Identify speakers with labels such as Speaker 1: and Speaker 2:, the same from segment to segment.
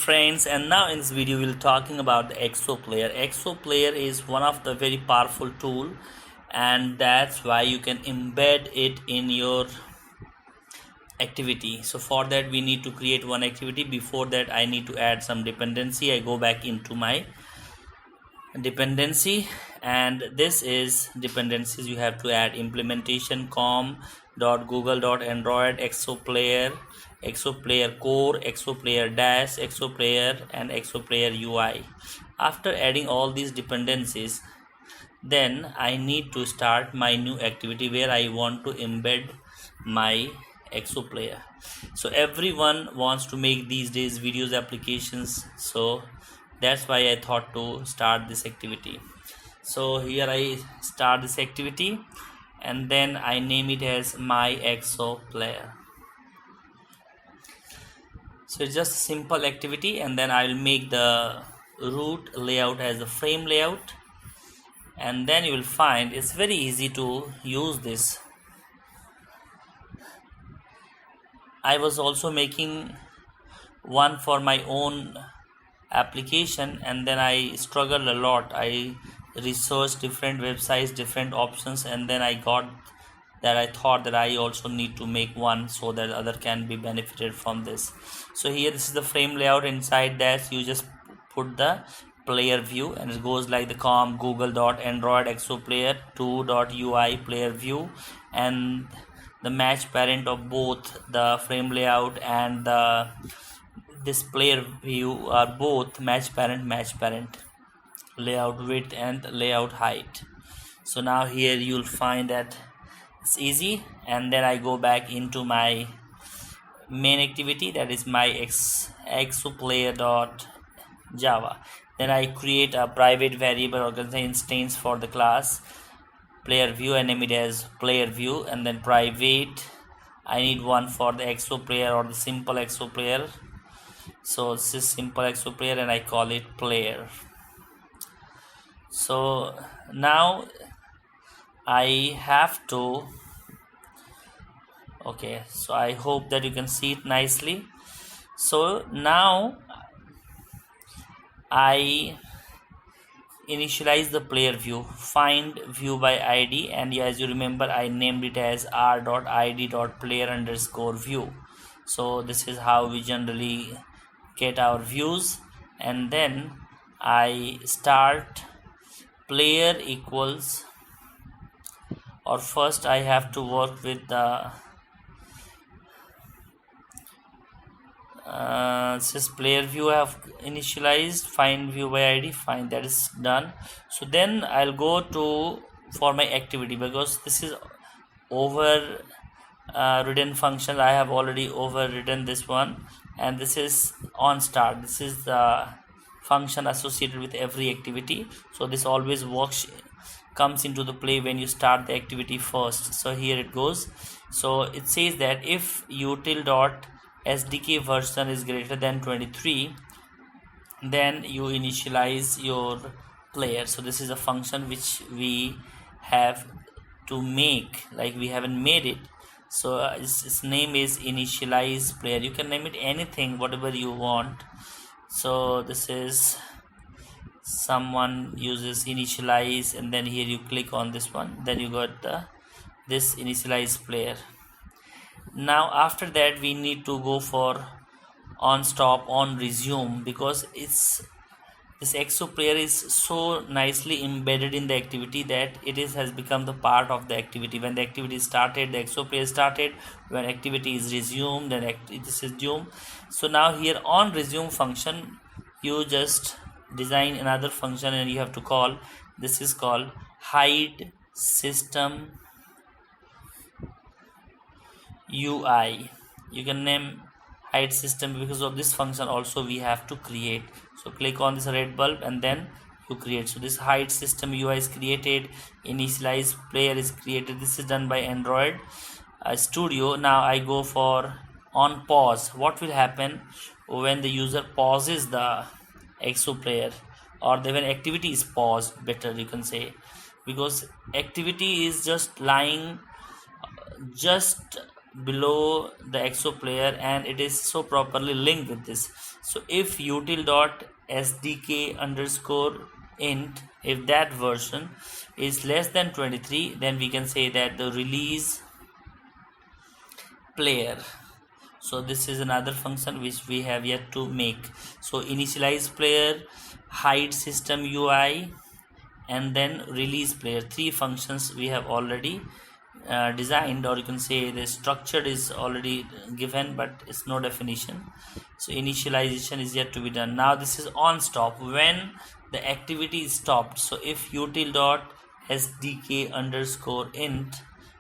Speaker 1: friends, and now in this video we'll talking about the Exoplayer. Exoplayer is one of the very powerful tool, and that's why you can embed it in your activity. So for that we need to create one activity. Before that I need to add some dependency. I go back into my dependency, and this is dependencies. You have to add implementation com.google.android exoplayer, exoplayer core, exoplayer dash, exoplayer, and exoplayer UI. After adding all these dependencies, then I need to start my new activity where I want to embed my Exoplayer. So everyone wants to make these days videos applications, so that's why I thought to start this activity. So here I start this activity, and then I name it as my Exoplayer. So it's just a simple activity, and then I will make the root layout as a frame layout, and then you will find it's very easy to use this. I was also making one for my own application, and then I struggled a lot. I researched different websites, different options, and then I got that I thought that I also need to make one so that other can be benefited from this. So here this is the frame layout. Inside that you just put the player view, and it goes like the com google.android exoplayer 2.ui player view, and the match parent of both the frame layout and the this player view are both match parent, layout width and layout height. So now here you'll find that it's easy, and then I go back into my main activity, that is my exoplayer.java. Then I create a private variable or instance for the class player view, and name it as player view, and then private I need one for the exoplayer or the simple exoplayer. So this is simple exoplayer, and I call it player. So now I have to so I hope that you can see it nicely. So now I initialize the player view, find view by id, and as you remember I named it as r.id.player_view. so this is how we generally get our views. And then I start player equals, or first I have to work with the this player view I have initialized, find view by id, fine, that is done. So then I'll go to for my activity, because this is over written function. I have already overwritten this one, and this is on start. This is the function associated with every activity, so this always comes into the play when you start the activity first. So here it goes. So it says that if util.sdk version is greater than 23, then you initialize your player. So this is a function which we have to make, like we haven't made it. So its name is initialize player. You can name it anything, whatever you want. So this is, someone uses initialize, and then here you click on this one, then you got this initialize player. Now after that we need to go for on stop, on resume, because this exoplayer is so nicely embedded in the activity that has become the part of the activity. When the activity started, the exoplayer started. When activity is resumed, then this is resume. So now here on resume function, you just design another function, and you have to call, this is called hide system UI. You can name hide system, because of this function also we have to create. So click on this red bulb, and then you create. So this hide system UI is created, initialize player is created. This is done by Android Studio. Now I go for on pause. What will happen when the user pauses the exoplayer, or when activity is paused, better you can say, because activity is just lying just below the Exoplayer, and it is so properly linked with this. So if util dot sdk underscore int, if that version is less than 23, then we can say that the release player. So this is another function which we have yet to make. So initialize player, hide system UI, and then release player. Three functions we have already designed, or you can say the structure is already given, but it's no definition. So initialization is yet to be done. Now this is on stop, when the activity is stopped. So if util dot sdk underscore int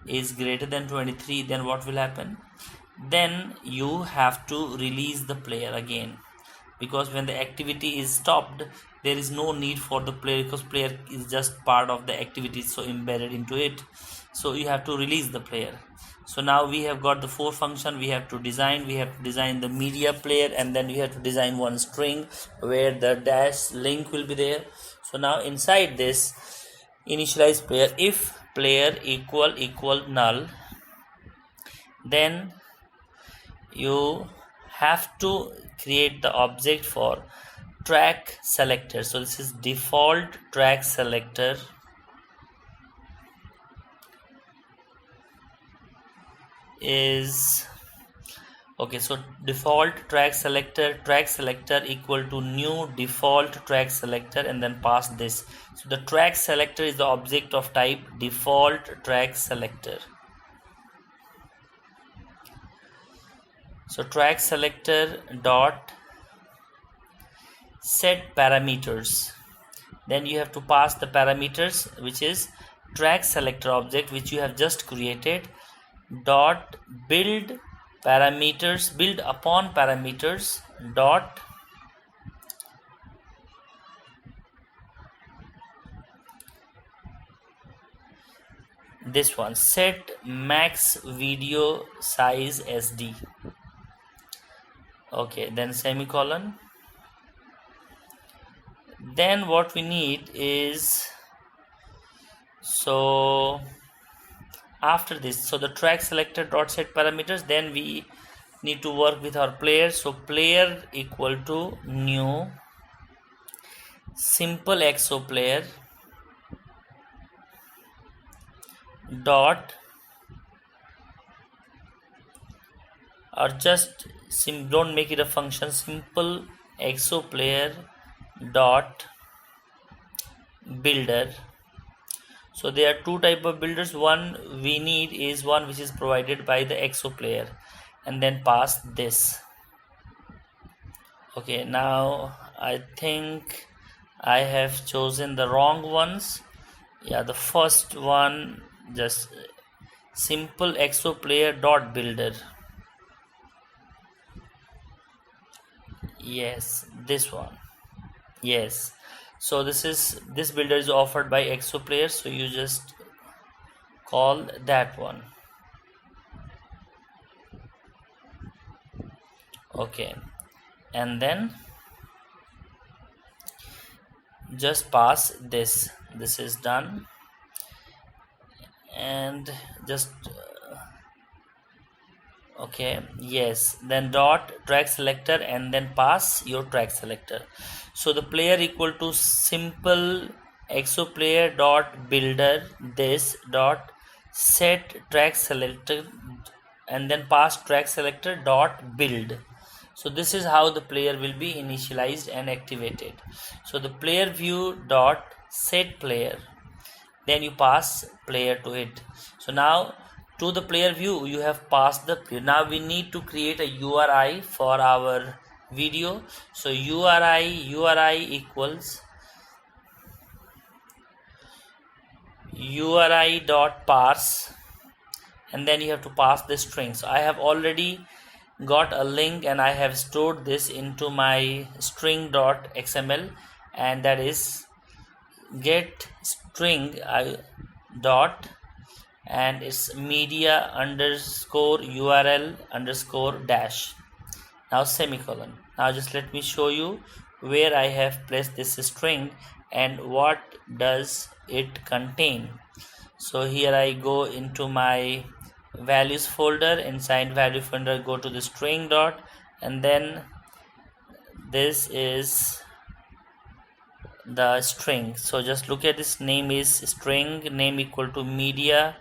Speaker 1: is greater than 23, then what will happen? Then you have to release the player again, because when the activity is stopped, there is no need for the player, because player is just part of the activity, so embedded into it. So you have to release the player. So now we have got the four function we have to design. We have to design the media player, and then we have to design one string where the dash link will be there. So now inside this initialize player, if player equal null, then you have to create the object for track selector. So this is default track selector is okay. So default track selector equal to new default track selector, and then pass this. So the track selector is the object of type default track selector. So track selector dot set parameters, then you have to pass the parameters, which is track selector object which you have just created, dot build parameters, build upon parameters dot this one, set max video size SD. Okay, then semicolon. Then what we need is, so after this, so the track selector dot set parameters, then we need to work with our player. So player equal to new simple Exoplayer dot, or just don't make it a function, simple Exoplayer dot builder. So there are two type of builders. One we need is one which is provided by the Exoplayer, and then pass this. Okay, now I think I have chosen the wrong ones. Yeah, the first one, just simple Exoplayer dot builder. Yes, this one. Yes, so this builder is offered by Exoplayer, so you just call that one. Okay, and then just pass this. This is done, and just okay, yes, then dot track selector, and then pass your track selector. So the player equal to simple Exoplayer dot builder this dot set track selector, and then pass track selector dot build. So this is how the player will be initialized and activated. So the player view dot set player, then you pass player to it. So now to the player view you have passed the player. Now we need to create a URI for our video. So URI equals URI dot parse, and then you have to pass the string. So I have already got a link, and I have stored this into my string.xml, and that is get string dot, and it's media underscore URL underscore dash, now semicolon. Now just let me show you where I have placed this string and what does it contain. So here I go into my values folder. Inside value folder, go to the string dot, and then this is the string. So just look at this, name is string name equal to media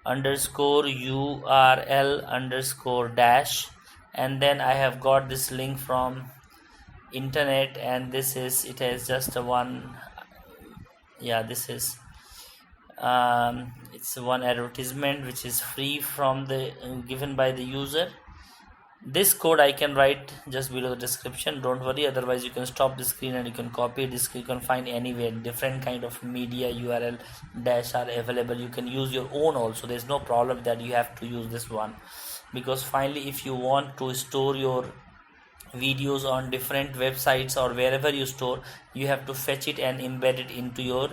Speaker 1: underscore url underscore dash, and then I have got this link from internet, and this is, it has just a one, yeah, this is it's one advertisement which is free from the given by the user. This code I can write just below the description, don't worry, otherwise you can stop the screen and you can copy this. You can find anywhere different kind of media url dash are available. You can use your own also, there's no problem that you have to use this one, because finally if you want to store your videos on different websites or wherever you store, you have to fetch it and embed it into your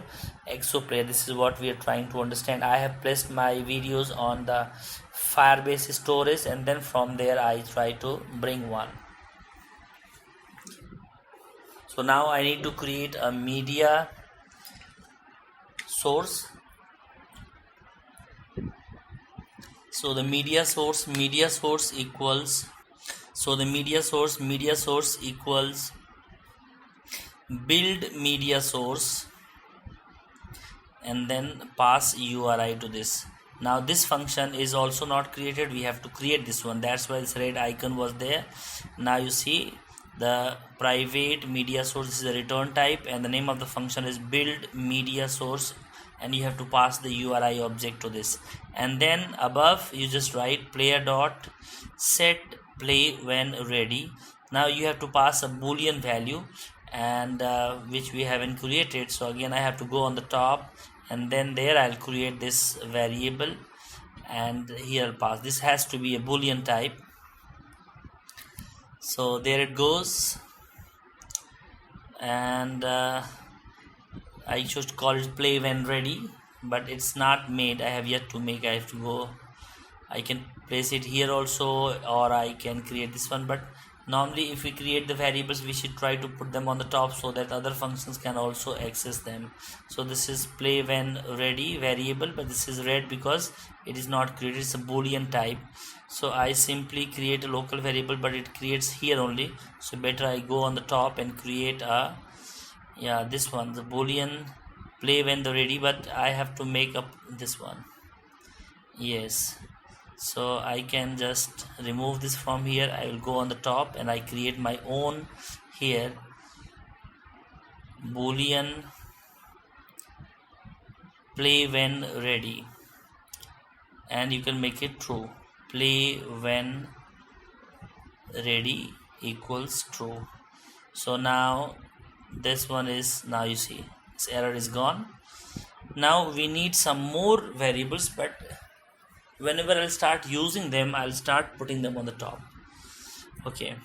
Speaker 1: Exoplayer. This is what we are trying to understand. I have placed my videos on the Firebase storage, and then from there I try to bring one. So now I need to create a media source. So the media source equals, so the media source equals build media source, and then pass URI to this. Now this function is also not created, we have to create this one, that's why this red icon was there. Now you see the private media source is a return type, and the name of the function is build media source, and you have to pass the URI object to this. And then above you just write player dot set play when ready. Now you have to pass a boolean value, and which we haven't created, so again I have to go on the top, and then there I'll create this variable, and here I'll pass, this has to be a boolean type. So there it goes, and I should call it play when ready, but it's not made, I have yet to make. I have to go, I can place it here also, or I can create this one, but normally if we create the variables we should try to put them on the top so that other functions can also access them. So this is play when ready variable, but this is red because it is not created, it's a boolean type. So I simply create a local variable, but it creates here only, so better I go on the top and create a, yeah, this one, the boolean play when the ready, but I have to make up this one, yes. So I can just remove this from here, I will go on the top and I create my own here boolean play when ready, and you can make it true, play when ready equals true. So now this one is, now you see this error is gone. Now we need some more variables, but whenever I'll start using them, I'll start putting them on the top. Okay,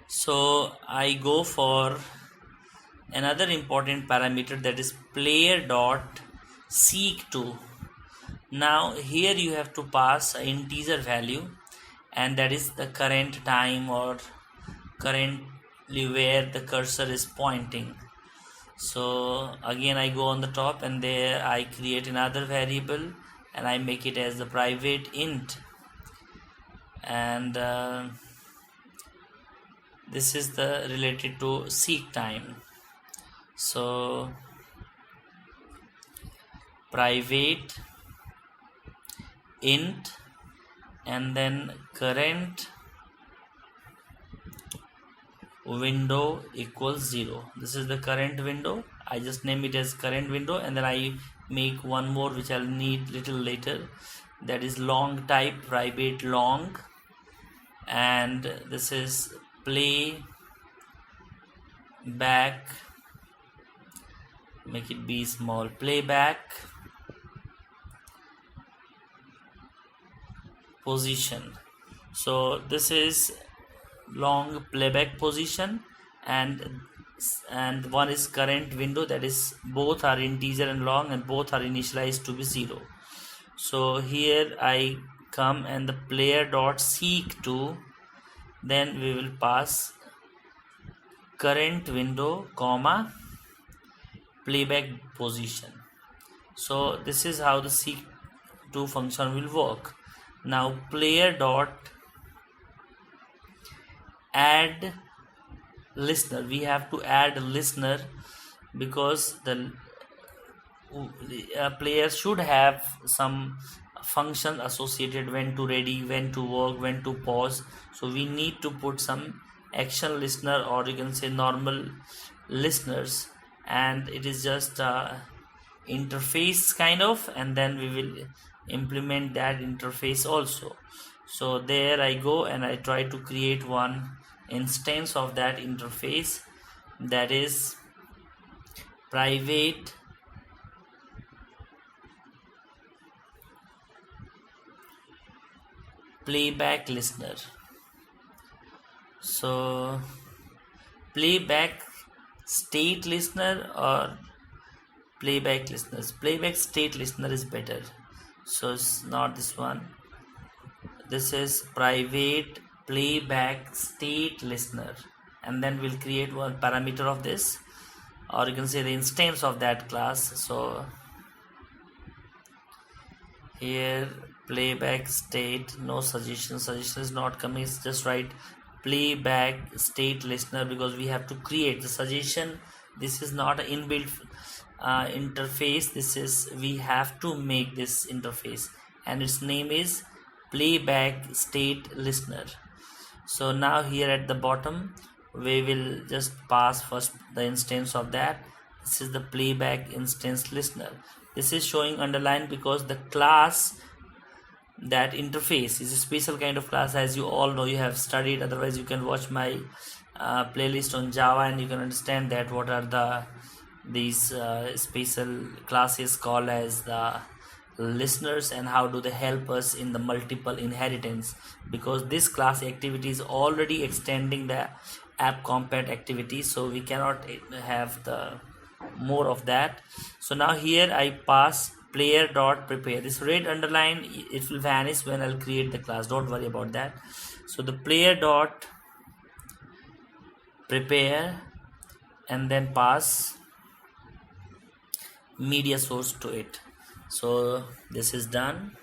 Speaker 1: so I go for another important parameter, that is player dot seek to. Now here you have to pass an integer value, and that is the current time or currently where the cursor is pointing. So again I go on the top, and there I create another variable, and I make it as the private int, and this is the related to seek time. So private int, and then current window equals 0. This is the current window, I just name it as current window, and then I make one more which I'll need little later, that is long type, private long, and this is play back, make it be small, playback position. So this is long playback position, and one is current window, that is both are integer and long, and both are initialized to be 0. So here I come and the player dot seek to, then we will pass current window comma playback position. So this is how the seek two function will work. Now player dot add listener, we have to add a listener because the player should have some function associated, when to ready, when to work, when to pause. So we need to put some action listener, or you can say normal listeners, and it is just interface kind of, and then we will implement that interface also. So there I go and I try to create one instance of that interface, that is private playback listener. So playback state listener or playback listeners, playback state listener is better, so it's not this one. This is private playback state listener, and then we'll create one parameter of this, or you can say the instance of that class. So here playback state, no suggestion is not coming, it's just write playback state listener, because we have to create the suggestion. This is not an inbuilt interface, this is, we have to make this interface, and its name is playback state listener. So now here at the bottom we will just pass first the instance of that. This is the playback instance listener. This is showing underlined because the class, that interface, is a special kind of class, as you all know, you have studied. Otherwise you can watch my playlist on Java and you can understand that what are these special classes called as the listeners, and how do they help us in the multiple inheritance, because this class activity is already extending the app compat activity, so we cannot have the more of that. So now here I pass player dot prepare. This red underline, it will vanish when I'll create the class, don't worry about that. So the player dot prepare, and then pass media source to it. So this is done.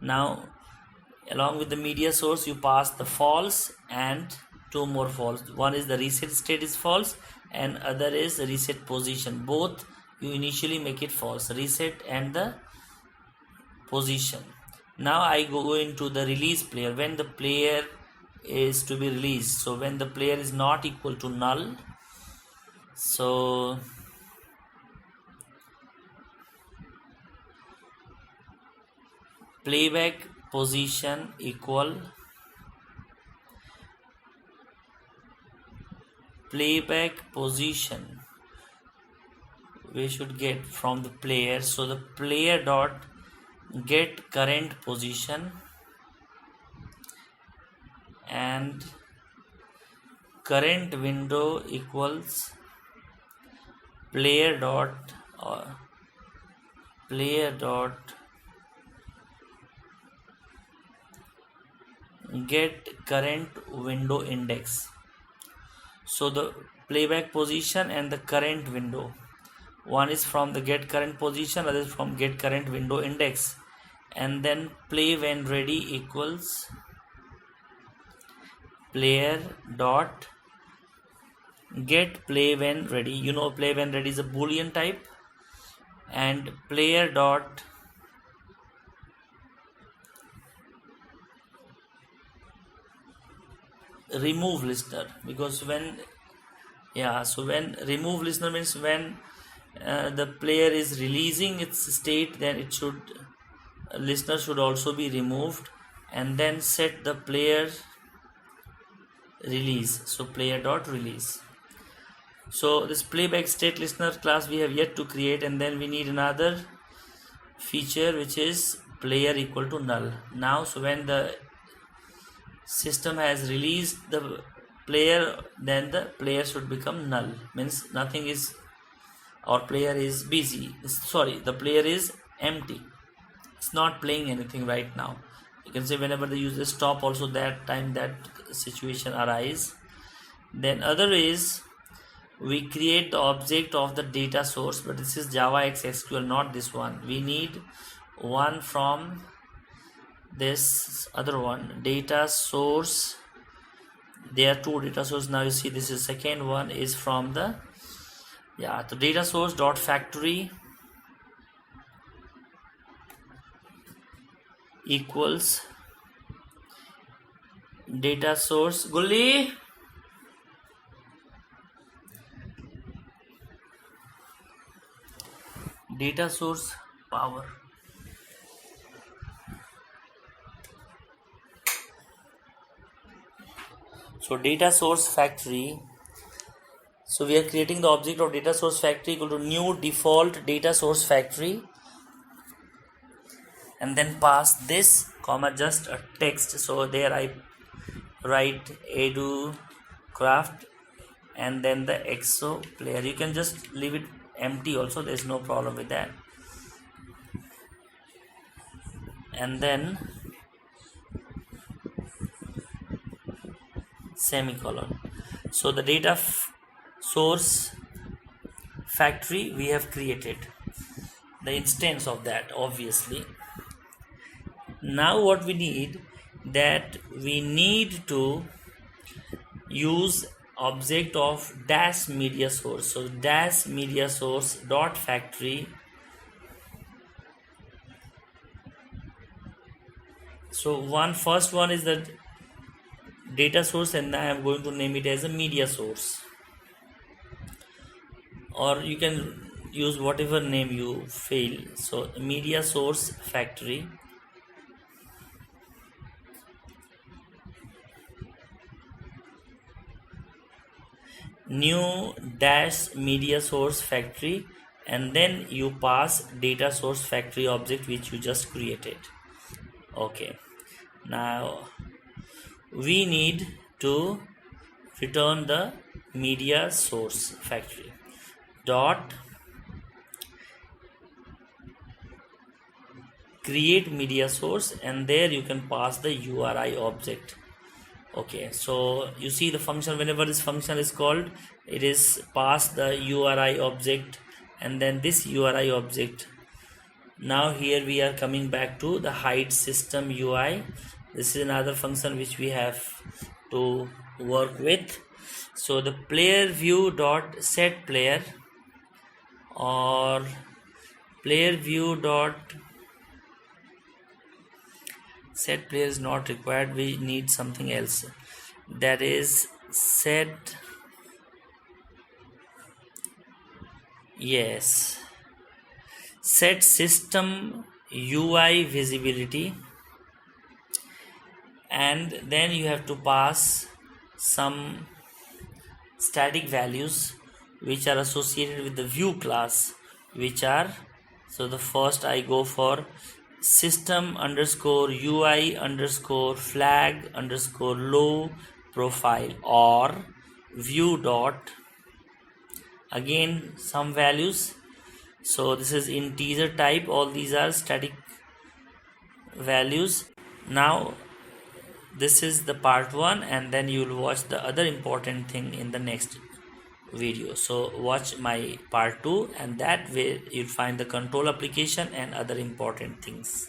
Speaker 1: Now along with the media source you pass the false and two more false. One is the reset state is false, and other is reset position. Both you initially make it false, reset and the position. Now I go into the release player, when the player is to be released. So when the player is not equal to null, so playback position equal playback position we should get from the player. So the player dot get current position, and current window equals player dot get current window index. So the playback position and the current window, one is from the get current position, other is from get current window index, and then play when ready equals player dot get play when ready. You know, play when ready is a boolean type, and player dot remove listener, because when when remove listener means when the player is releasing its state, then it should listener should also be removed, and then set the player release. So player dot release. So this playback state listener class we have yet to create, and then we need another feature which is player equal to null. Now so when the system has released the player, then the player should become null, means nothing is, or player is busy, the player is empty, it's not playing anything right now. You can say whenever the user stop also, that time that situation arise. Then other is we create the object of the data source, but this is Java X SQL, not this one. We need one from this other one, data source. There are two data sources. Now you see this is second one is from the the data source dot factory equals data source Gulli data source power. So data source factory, so we are creating the object of data source factory equal to new default data source factory, and then pass this comma just a text. So there I write edu craft and then the Exoplayer. You can just leave it empty also, there is no problem with that. And then semicolon. So the data source factory we have created, the instance of that obviously. Now what we need, that we need to use object of dash media source. So dash media source dot factory. So first one is the data source, and I am going to name it as a media source, or you can use whatever name you feel. So media source factory, new dash media source factory, and then you pass data source factory object which you just created. Okay, now we need to return the media source factory dot create media source, and there you can pass the URI object. Okay, so you see the function, whenever this function is called, it is pass the URI object and then this URI object. Now here we are coming back to the hide system UI. This is another function which we have to work with. So the player view dot set player, or player view dot set player is not required, we need something else, that is set system UI visibility, and then you have to pass some static values which are associated with the view class, which are, so the first I go for system underscore UI underscore flag underscore low profile, or view dot again some values. So this is integer type, all these are static values. Now this is the part 1, and then you will watch the other important thing in the next video. So watch my part 2, and that way you'll find the control application and other important things.